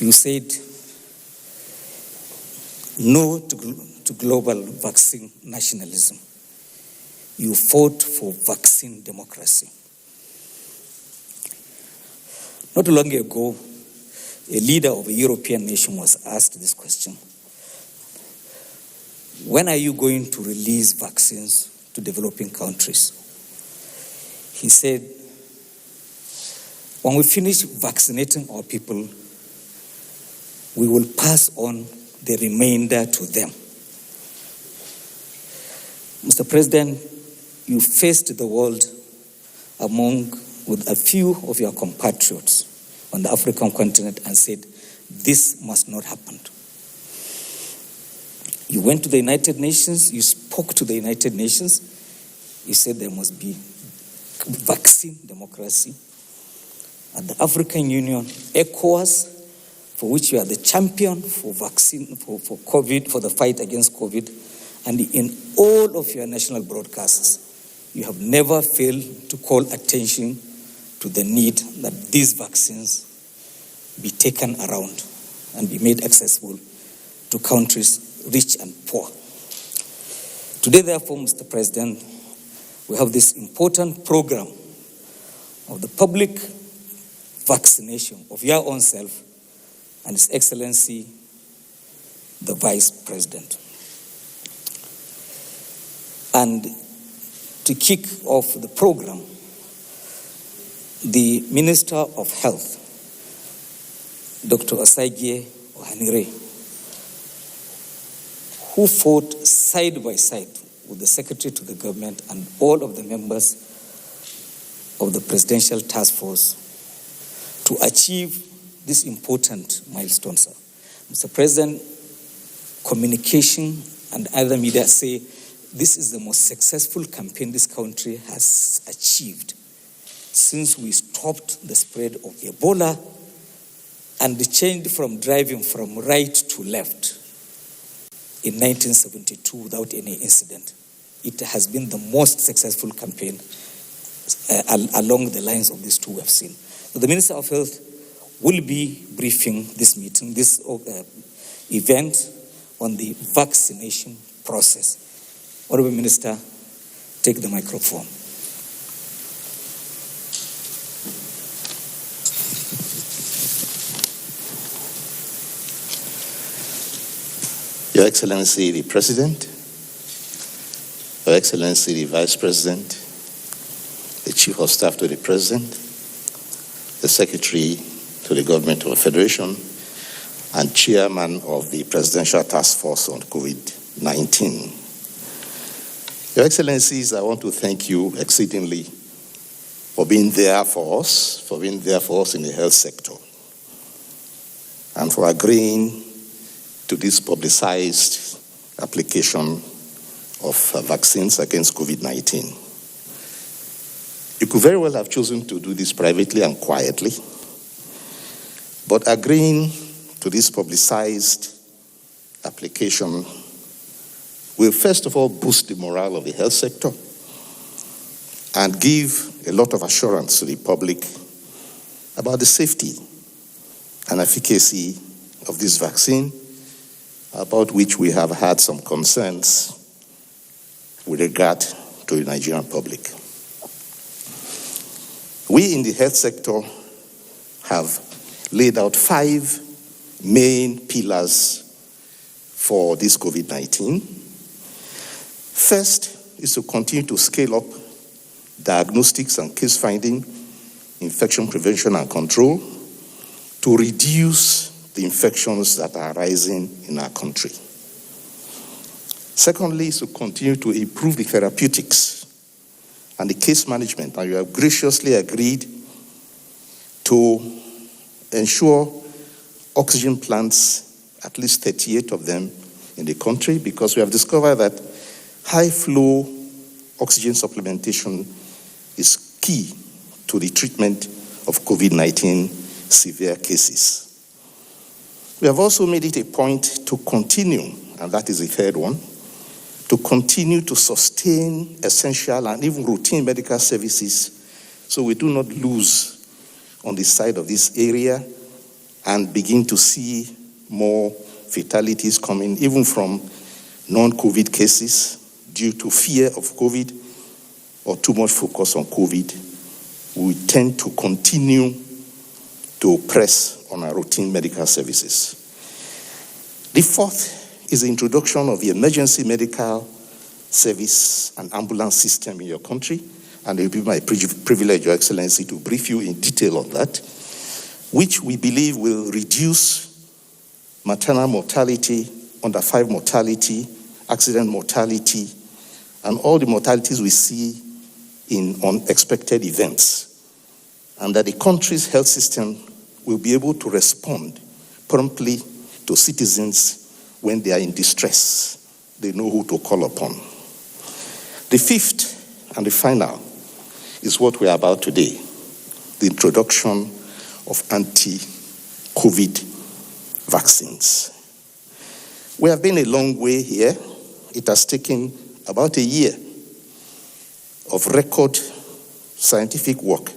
You said no to global vaccine nationalism. You fought for vaccine democracy. Not long ago, a leader of a European nation was asked this question: when are you going to release vaccines to developing countries? He said, when we finish vaccinating our people, we will pass on the remainder to them. Mr. President, you faced the world with a few of your compatriots on the African continent and said, this must not happen. You went to the United Nations, you spoke to the United Nations, you said there must be vaccine democracy. At the African Union, ECOWAS, for which you are the champion for vaccine, for COVID, for the fight against COVID, and in all of your national broadcasts, you have never failed to call attention to the need that these vaccines be taken around and be made accessible to countries rich and poor. Today, therefore, Mr. President, we have this important program of the public vaccination of your own self and His Excellency, the Vice President. And to kick off the program, the Minister of Health, Dr. Osagie Ohanire, who fought side by side with the Secretary to the government and all of the members of the Presidential Task Force to achieve this important milestone, sir. Mr. President, communication and other media say this is the most successful campaign this country has achieved since we stopped the spread of Ebola and changed from driving from right to left in 1972 without any incident. It has been the most successful campaign along the lines of these two we have seen. So the Minister of Health will be briefing this meeting, this event on the vaccination process. Honorable Minister, take the microphone. Your Excellency the President, Your Excellency the Vice President, the Chief of Staff to the President, the Secretary to the Government of the Federation, and Chairman of the Presidential Task Force on COVID-19. Your Excellencies, I want to thank you exceedingly for being there for us, in the health sector, and for agreeing to this publicized application of vaccines against COVID-19. You could very well have chosen to do this privately and quietly, but agreeing to this publicized application will first of all boost the morale of the health sector and give a lot of assurance to the public about the safety and efficacy of this vaccine, about which we have had some concerns with regard to the Nigerian public. We in the health sector have laid out 5 main pillars for this COVID-19. First is to continue to scale up diagnostics and case finding, infection prevention and control, to reduce the infections that are rising in our country. Secondly, is to continue to improve the therapeutics and the case management, and you have graciously agreed to ensure oxygen plants, at least 38 of them in the country, because we have discovered that high flow oxygen supplementation is key to the treatment of COVID-19 severe cases. We have also made it a point to continue, and that is the third one, to continue to sustain essential and even routine medical services so we do not lose on the side of this area and begin to see more fatalities coming, even from non-COVID cases due to fear of COVID or too much focus on COVID, we tend to continue to press on our routine medical services. The fourth is the introduction of the emergency medical service and ambulance system in your country, and it will be my privilege, Your Excellency, to brief you in detail on that, which we believe will reduce maternal mortality, under 5 mortality, accident mortality, and all the mortalities we see in unexpected events, and that the country's health system will be able to respond promptly to citizens when they are in distress. They know who to call upon. The fifth and the final is what we are about today, the introduction of anti-COVID vaccines. We have been a long way here. It has taken about a year of record scientific work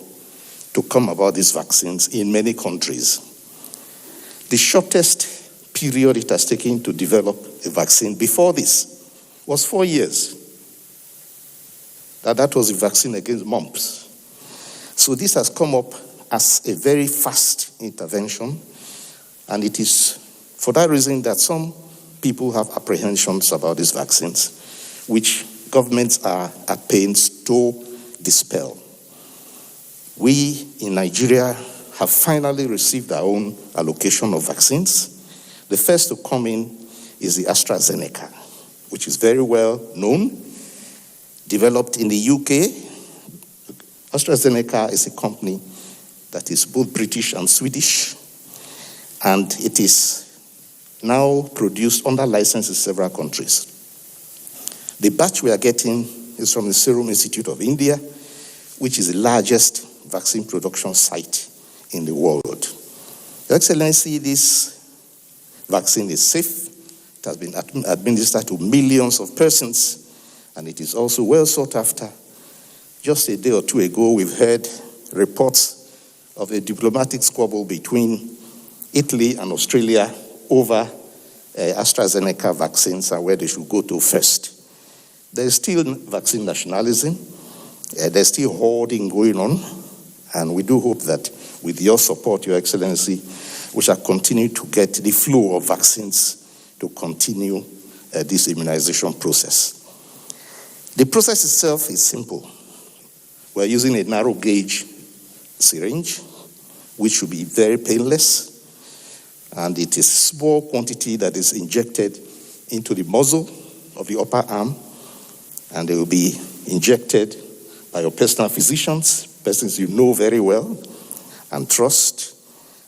to come about these vaccines in many countries. The shortest period it has taken to develop a vaccine before this was 4 years. That was a vaccine against mumps. So this has come up as a very fast intervention, and it is for that reason that some people have apprehensions about these vaccines, which governments are at pains to dispel. We in Nigeria have finally received our own allocation of vaccines. The first to come in is the AstraZeneca, which is very well known, developed in the UK. AstraZeneca is a company that is both British and Swedish, and it is now produced under license in several countries. The batch we are getting is from the Serum Institute of India, which is the largest vaccine production site in the world. Your Excellency, this vaccine is safe. It has been administered to millions of persons, and it is also well sought after. Just a day or two ago, we've heard reports of a diplomatic squabble between Italy and Australia over AstraZeneca vaccines and where they should go to first. There is still vaccine nationalism. There's still hoarding going on, and we do hope that with your support, Your Excellency, we shall continue to get the flow of vaccines to continue this immunization process. The process itself is simple. We're using a narrow gauge syringe, which should be very painless, and it is a small quantity that is injected into the muzzle of the upper arm, and they will be injected by your personal physicians, persons you know very well and trust,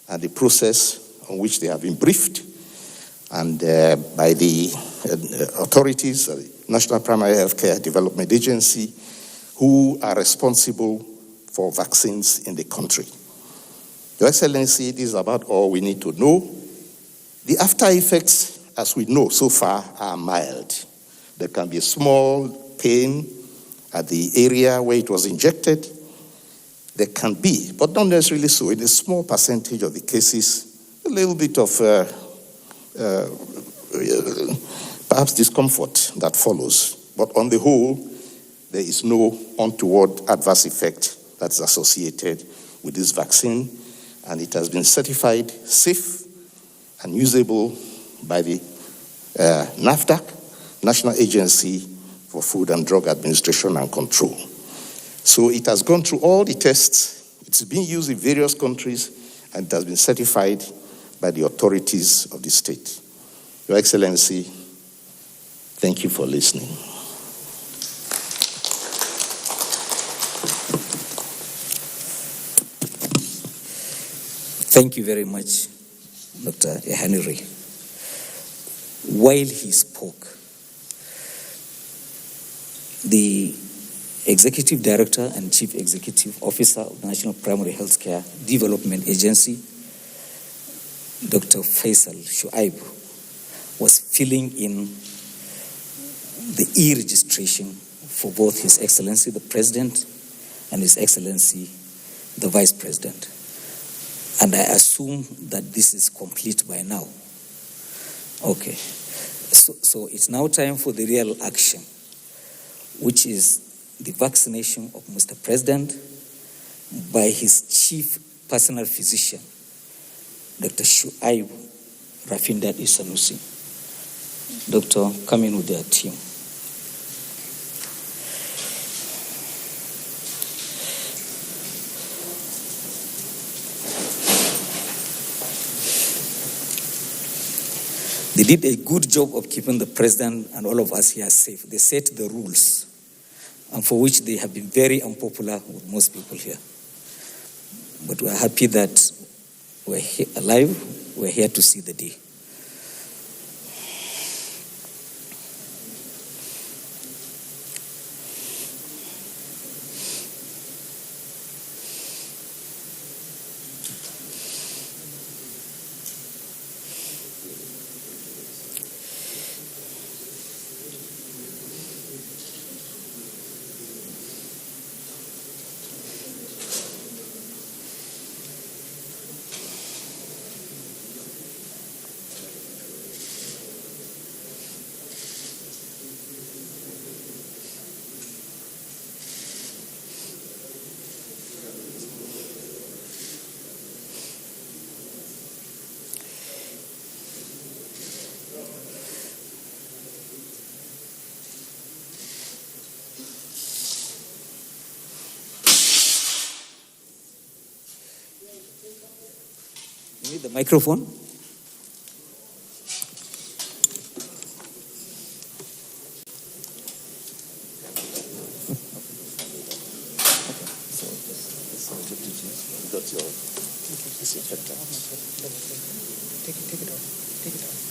and the process on which they have been briefed, and by the authorities, the National Primary Healthcare Development Agency, who are responsible for vaccines in the country. Your Excellency, this is about all we need to know. The after effects, as we know so far, are mild. There can be a small pain at the area where it was injected. There can be, but not necessarily so, in a small percentage of the cases, a little bit of perhaps discomfort that follows. But on the whole, there is no untoward adverse effect that's associated with this vaccine, and it has been certified safe and usable by the NAFDAC, National Agency for Food and Drug Administration and Control. So it has gone through all the tests. It's been used in various countries, and it has been certified by the authorities of the state. Your Excellency, thank you for listening. Thank you very much, Dr. Henry. While he spoke, the Executive Director and Chief Executive Officer of the National Primary Healthcare Development Agency, Dr. Faisal Shuaib, was filling in the e-registration for both His Excellency the President and His Excellency the Vice President. And I assume that this is complete by now. Okay. So it's now time for the real action, which is the vaccination of Mr. President by his chief personal physician, Dr. Shuaib Rafindad Isanusi. Doctor, come in with their team. They did a good job of keeping the president and all of us here safe. They set the rules, and for which they have been very unpopular with most people here. But we're happy that we're here alive, we're here to see the day. You need the microphone? Take it off.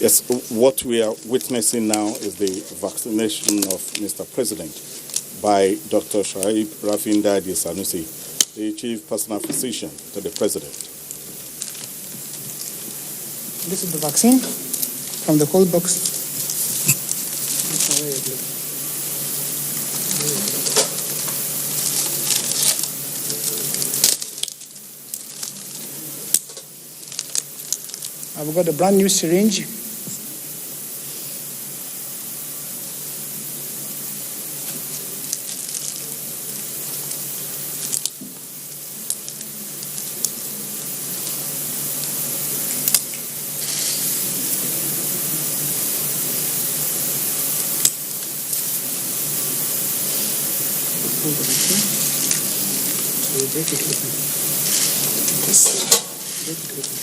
Yes, what we are witnessing now is the vaccination of Mr. President by Dr. Shuaib Rafindad Isanusi, the chief personal physician to the president. This is the vaccine from the cold box. I've got a brand new syringe. Hold the vaccine. So you break it open. Yes. Break it open.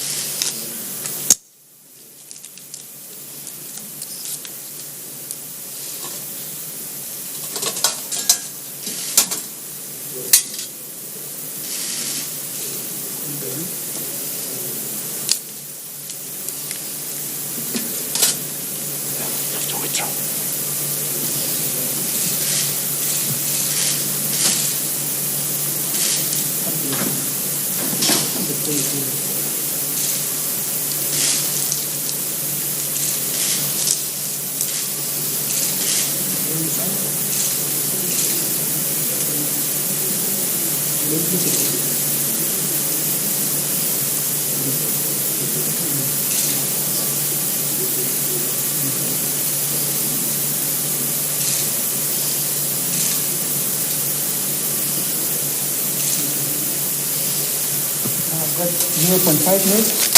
I've got 0.5 ml.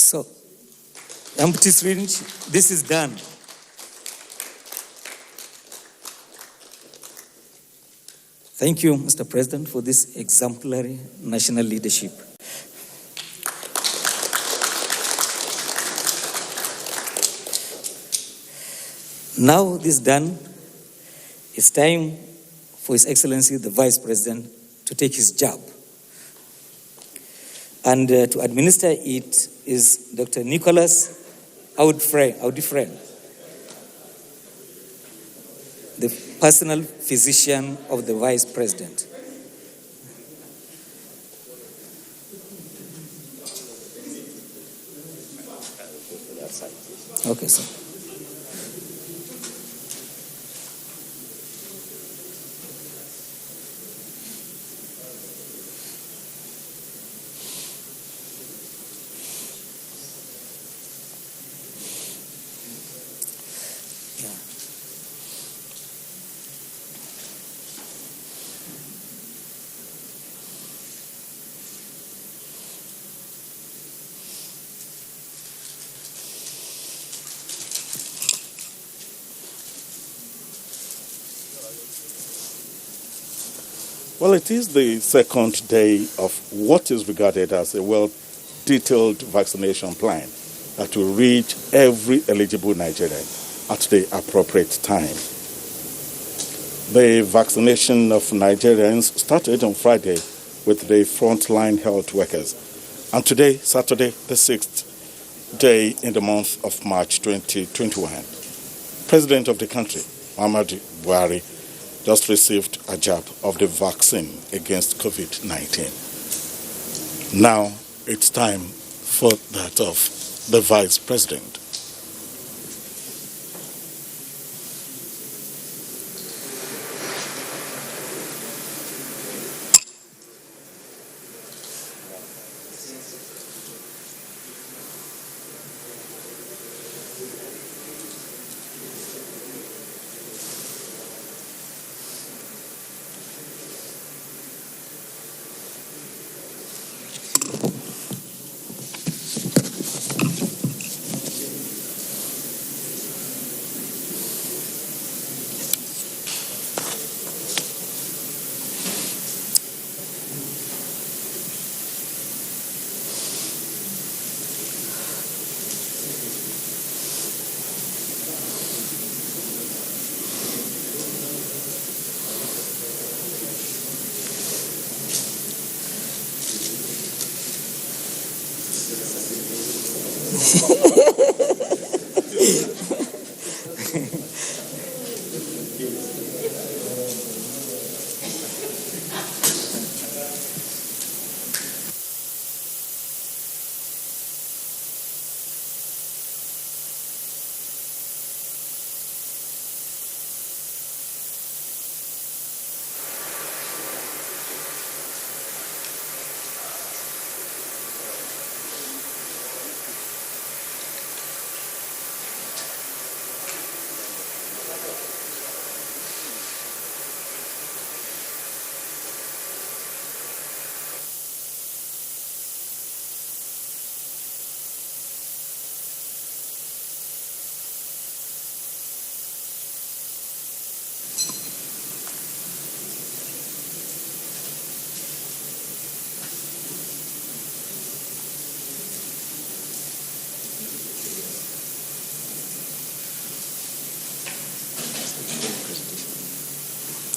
So, empty syringe, this is done. Thank you, Mr. President, for this exemplary national leadership. Now this done, it's time for His Excellency the Vice President to take his job. And to administer it is Dr. Nicholas Audifren, the personal physician of the Vice President. Okay, sir. Well, it is the second day of what is regarded as a well-detailed vaccination plan that will reach every eligible Nigerian at the appropriate time. The vaccination of Nigerians started on Friday with the frontline health workers. And today, Saturday, the 6th day in the month of March 2021, President of the country, Muhammadu Buhari, just received a jab of the vaccine against COVID-19. Now it's time for that of the Vice President.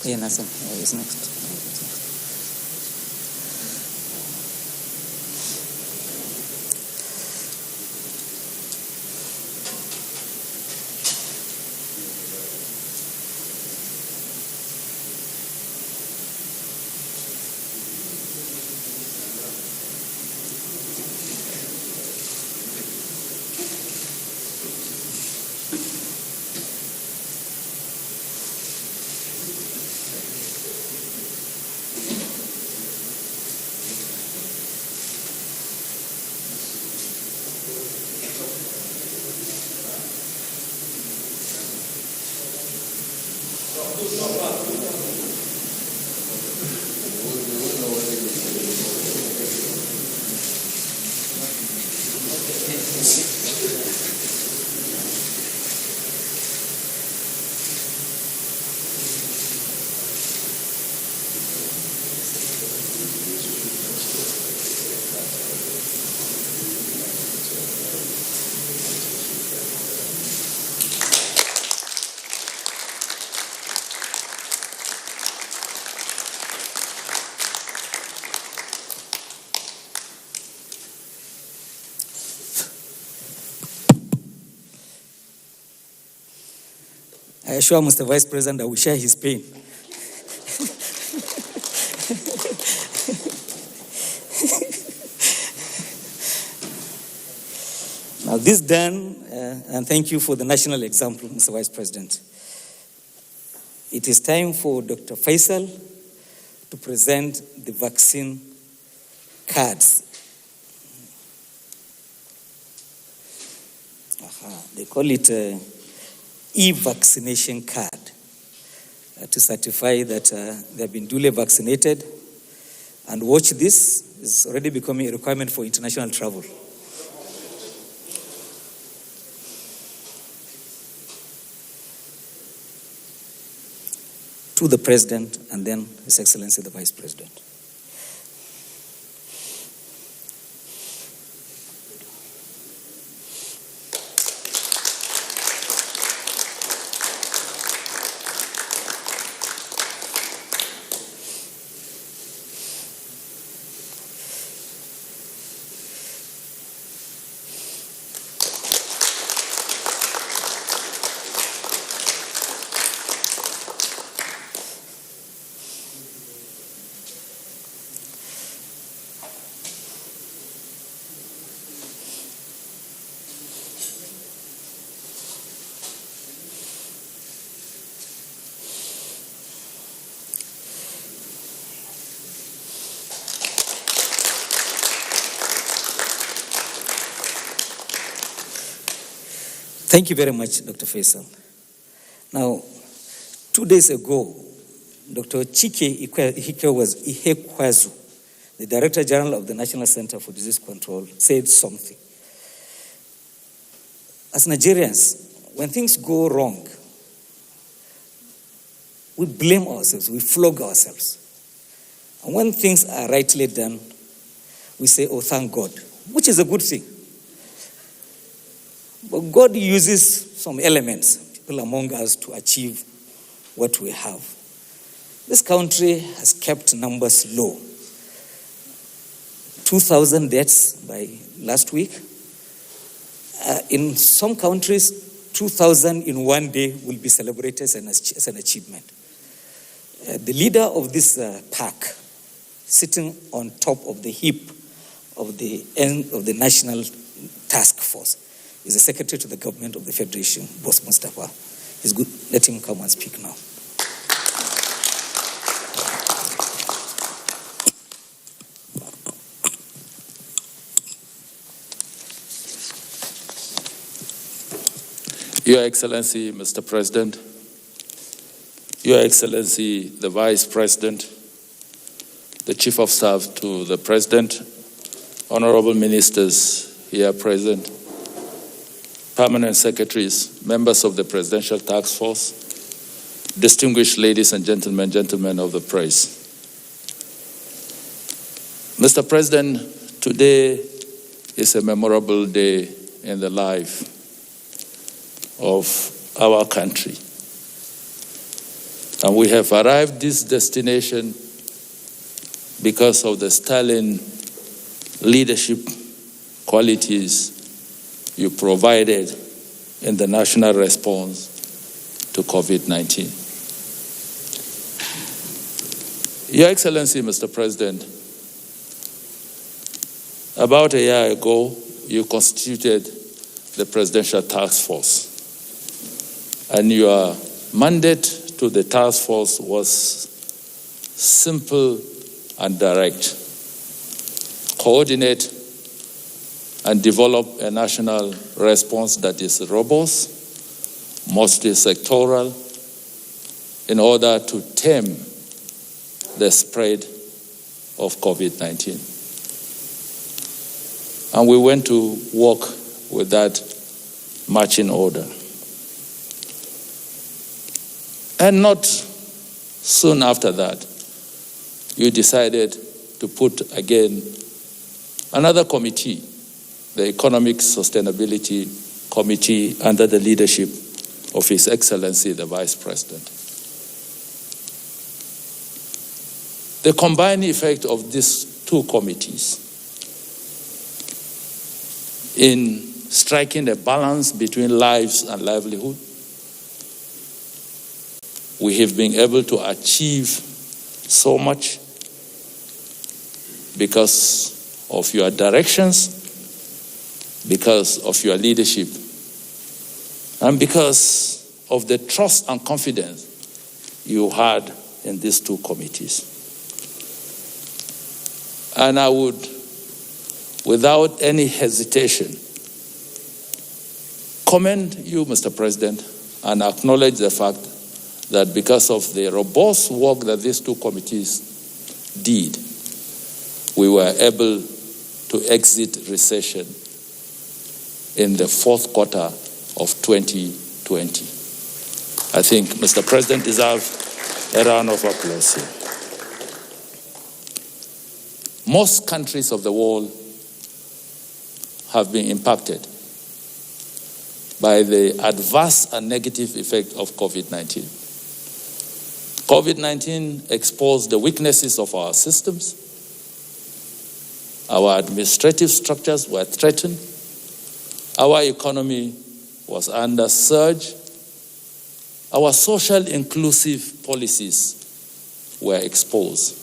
Yeah, Nassim is next. I assure Mr. Vice President I will share his pain. Now this done, and thank you for the national example, Mr. Vice President. It is time for Dr. Faisal to present the vaccine cards. They call it e-vaccination card to certify that they have been duly vaccinated. And watch this, it's already becoming a requirement for international travel. To the President and then His Excellency the Vice President. Thank you very much, Dr. Faisal. Now, 2 days ago, Dr. Chike Ihekwazu, the Director General of the National Center for Disease Control, said something. As Nigerians, when things go wrong, we blame ourselves, we flog ourselves. And when things are rightly done, we say, oh, thank God, which is a good thing. But God uses some elements, people among us, to achieve what we have. This country has kept numbers low. 2,000 deaths by last week. In some countries, 2,000 in one day will be celebrated as an achievement. The leader of this pack, sitting on top of the heap of the end of the national task force, is the Secretary to the Government of the Federation, Boss Mustafa. He's good. Let him come and speak now. Your Excellency, Mr. President, Your Excellency, the Vice President, the Chief of Staff to the President, honorable ministers here present, permanent secretaries, members of the Presidential Task Force, distinguished ladies and gentlemen, gentlemen of the press. Mr. President, today is a memorable day in the life of our country. And we have arrived this destination because of the sterling leadership qualities you provided in the national response to COVID-19. Your Excellency, Mr. President, about a year ago, you constituted the Presidential Task Force, and your mandate to the task force was simple and direct: coordinate and develop a national response that is robust, mostly sectoral, in order to tame the spread of COVID-19. And we went to work with that marching order. And not soon after that, you decided to put again another committee, the Economic Sustainability Committee, under the leadership of His Excellency, the Vice President. The combined effect of these two committees in striking a balance between lives and livelihood we have been able to achieve so much because of your directions, because of your leadership, and because of the trust and confidence you had in these two committees. And I would, without any hesitation, commend you, Mr. President, and acknowledge the fact that because of the robust work that these two committees did, we were able to exit recession in the fourth quarter of 2020. I think Mr. President deserves a round of applause here. Most countries of the world have been impacted by the adverse and negative effect of COVID-19. COVID-19 exposed the weaknesses of our systems. Our administrative structures were threatened. Our economy was under surge. Our social inclusive policies were exposed.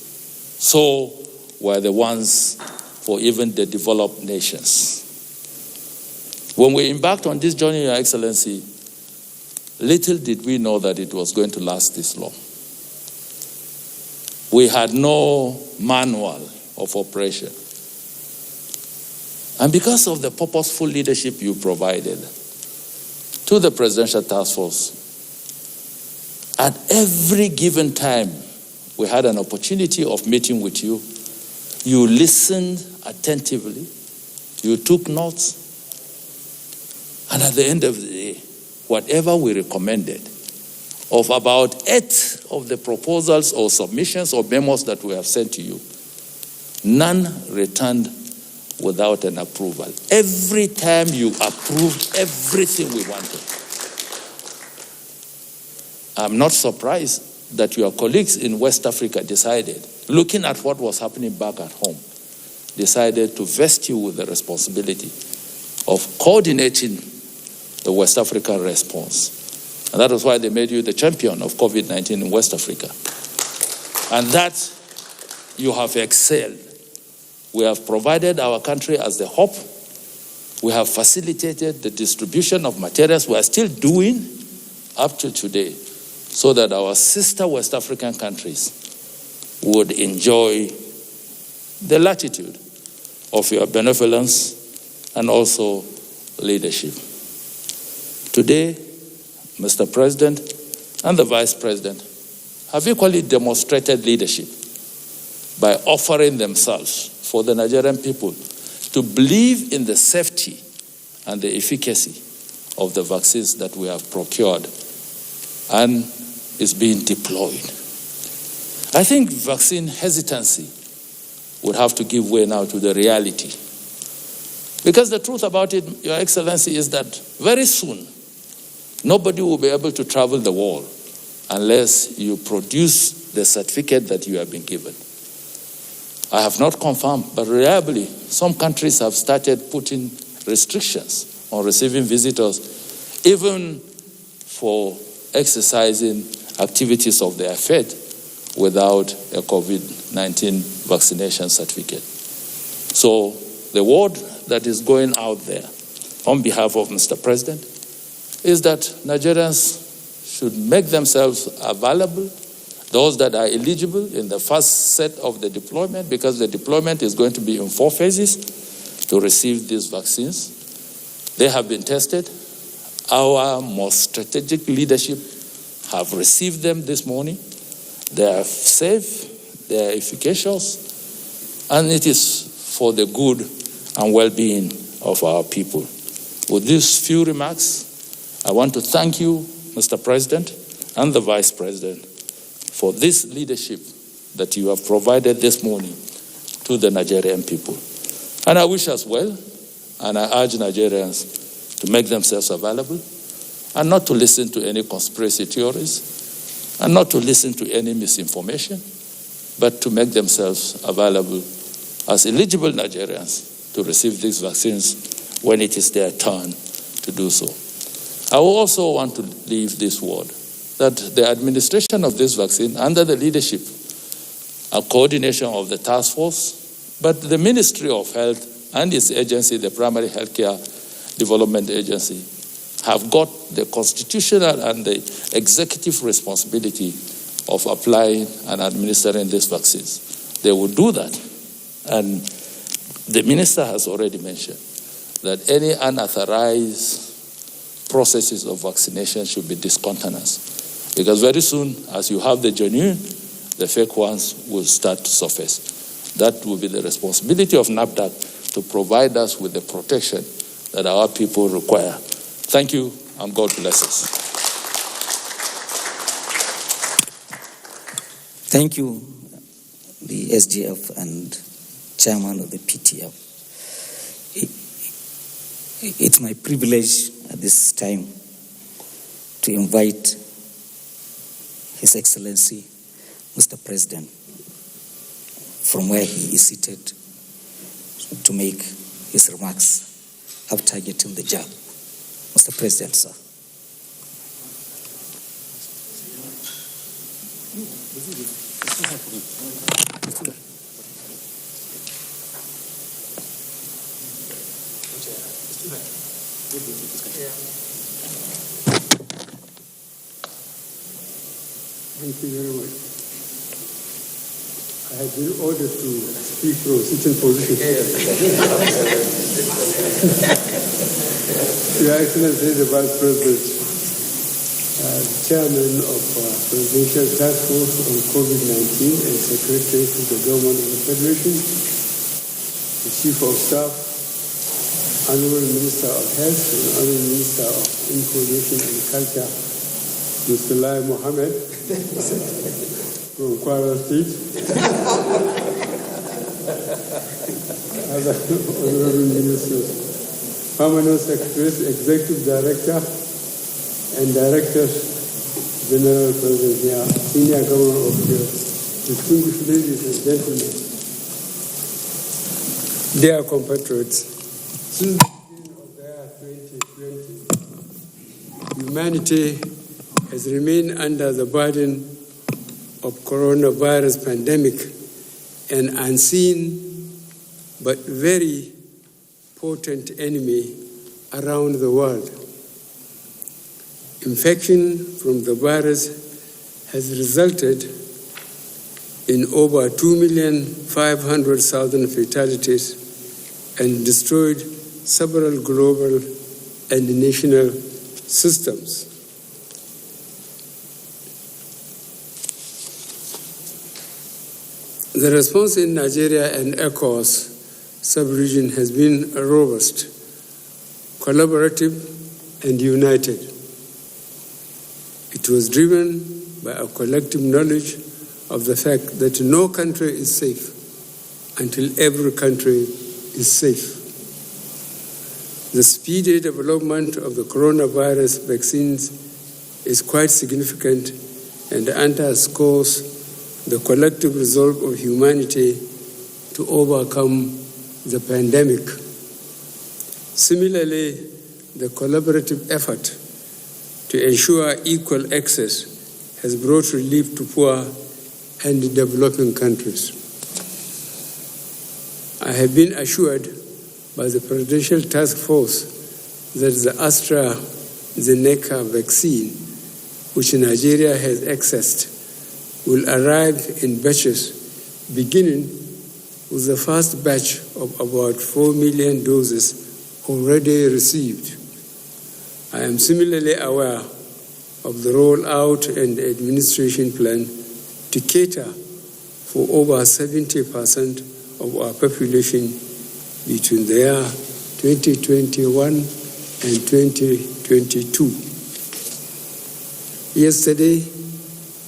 So were the ones for even the developed nations. When we embarked on this journey, Your Excellency, little did we know that it was going to last this long. We had no manual of operation. And because of the purposeful leadership you provided to the Presidential Task Force, at every given time we had an opportunity of meeting with you, you listened attentively, you took notes, and at the end of the day, whatever we recommended, of about 8 of the proposals or submissions or memos that we have sent to you, none returned without an approval. Every time you approved everything we wanted. I'm not surprised that your colleagues in West Africa decided, looking at what was happening back at home, decided to vest you with the responsibility of coordinating the West African response. And that was why they made you the champion of COVID-19 in West Africa. And that you have excelled. We have provided our country as the hub. We have facilitated the distribution of materials we are still doing up to today, so that our sister West African countries would enjoy the latitude of your benevolence and also leadership. Today, Mr. President and the Vice President have equally demonstrated leadership by offering themselves for the Nigerian people to believe in the safety and the efficacy of the vaccines that we have procured and is being deployed. I think vaccine hesitancy would have to give way now to the reality. Because the truth about it, Your Excellency, is that very soon, nobody will be able to travel the world unless you produce the certificate that you have been given. I have not confirmed, but reliably, some countries have started putting restrictions on receiving visitors, even for exercising activities of their faith without a COVID-19 vaccination certificate. So the word that is going out there on behalf of Mr. President is that Nigerians should make themselves available, those that are eligible in the first set of the deployment, because the deployment is going to be in 4 phases to receive these vaccines. They have been tested. Our most strategic leadership have received them this morning. They are safe, they are efficacious, and it is for the good and well-being of our people. With these few remarks, I want to thank you, Mr. President, and the Vice President, for this leadership that you have provided this morning to the Nigerian people. And I wish us well, and I urge Nigerians to make themselves available and not to listen to any conspiracy theories and not to listen to any misinformation, but to make themselves available as eligible Nigerians to receive these vaccines when it is their turn to do so. I also want to leave this word that the administration of this vaccine, under the leadership and coordination of the task force, but the Ministry of Health and its agency, the Primary Healthcare Development Agency, have got the constitutional and the executive responsibility of applying and administering these vaccines. They will do that. And the minister has already mentioned that any unauthorized processes of vaccination should be discountenanced. Because very soon, as you have the genuine, the fake ones will start to surface. That will be the responsibility of NAFDAC to provide us with the protection that our people require. Thank you, and God bless us. Thank you, the SGF and chairman of the PTF. It's my privilege at this time to invite His Excellency, Mr. President, from where he is seated to make his remarks after getting the job. Mr. President, sir. Thank you very much. I have been ordered to speak from sitting position. Your Excellency, the Vice President, the Chairman of Presidential Task Force on COVID-19 and Secretary to the Government of the Federation, the Chief of Staff, Honorable Minister of Health and Honorable Minister of Information and Culture, Mr. Lai Mohammed, from Kwara State, other honorable ministers, permanent secretaries, executive director, and directors general present here, senior government officials, distinguished ladies and gentlemen, dear compatriots, since the beginning of the year 2020, humanity has remained under the burden of coronavirus pandemic, an unseen but very potent enemy around the world. Infection from the virus has resulted in over 2,500,000 fatalities and destroyed several global and national systems. The response in Nigeria and ECOWAS sub-region has been robust, collaborative, and united. It was driven by a collective knowledge of the fact that no country is safe until every country is safe. The speedy development of the coronavirus vaccines is quite significant and underscores the collective resolve of humanity to overcome the pandemic. Similarly, the collaborative effort to ensure equal access has brought relief to poor and developing countries. I have been assured by the Presidential Task Force that the AstraZeneca vaccine, which Nigeria has accessed, will arrive in batches, beginning with the first batch of about 4 million doses already received. I am similarly aware of the rollout and administration plan to cater for over 70% of our population between the year 2021 and 2022. Yesterday,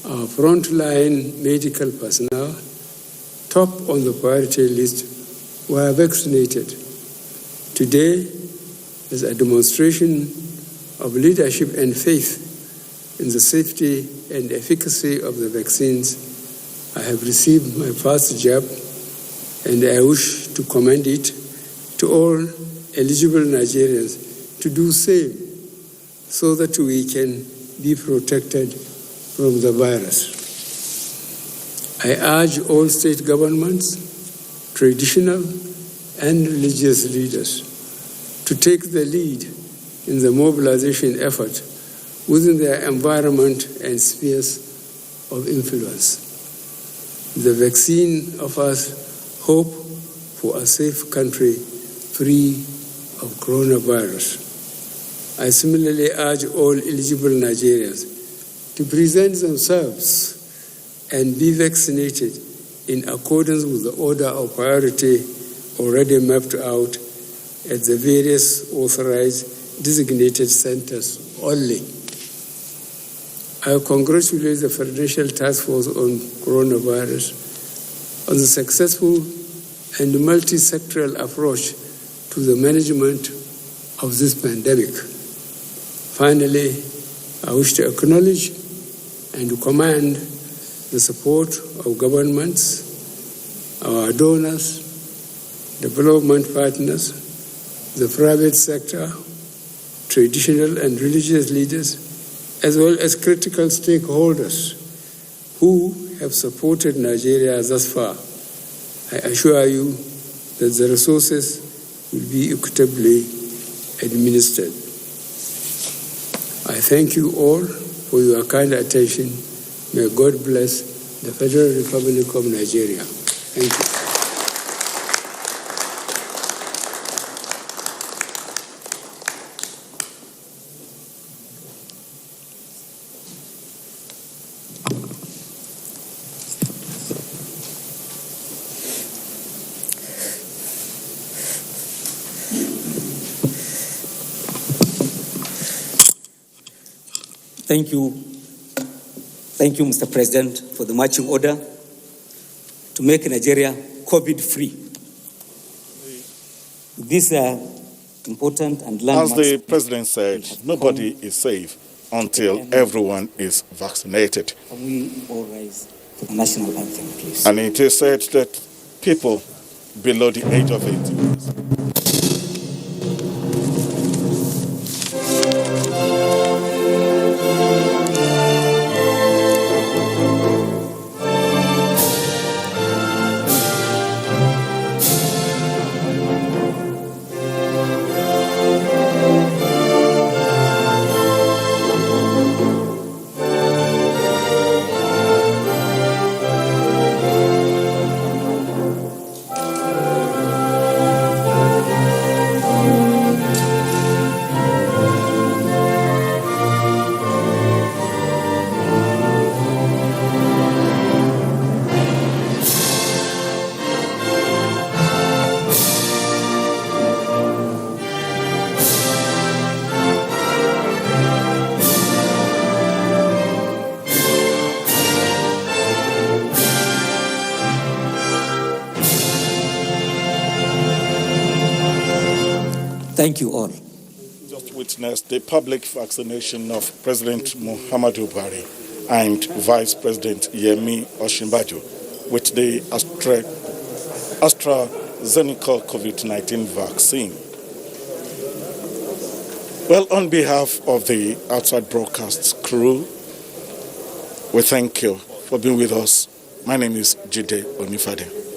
our frontline medical personnel, top on the priority list, were vaccinated. Today is a demonstration of leadership and faith in the safety and efficacy of the vaccines. I have received my first jab, and I wish to commend it to all eligible Nigerians to do same so that we can be protected from the virus. I urge all state governments, traditional and religious leaders to take the lead in the mobilization effort within their environment and spheres of influence. The vaccine offers hope for a safe country free of coronavirus. I similarly urge all eligible Nigerians to present themselves and be vaccinated in accordance with the order of priority already mapped out at the various authorized designated centers only. I congratulate the Presidential Task Force on Coronavirus on the successful and multi-sectoral approach to the management of this pandemic. Finally, I wish to acknowledge and to commend the support of governments, our donors, development partners, the private sector, traditional and religious leaders, as well as critical stakeholders who have supported Nigeria thus far. I assure you that the resources will be equitably administered. I thank you all for your kind attention. May God bless the Federal Republic of Nigeria. Thank you. Thank you, Mr. President, for the marching order to make Nigeria COVID-free. These are important and landmarks. As the President said, nobody is safe until everyone is vaccinated. Can we all rise for the national anthem, please? And it is said that people below the age of 18 years Thank you all. just witnessed the public vaccination of President Muhammadu Buhari and Vice President Yemi Osinbajo with the AstraZeneca COVID-19 vaccine. Well, on behalf of the Outside Broadcasts crew, we thank you for being with us. My name is Jide Onifade.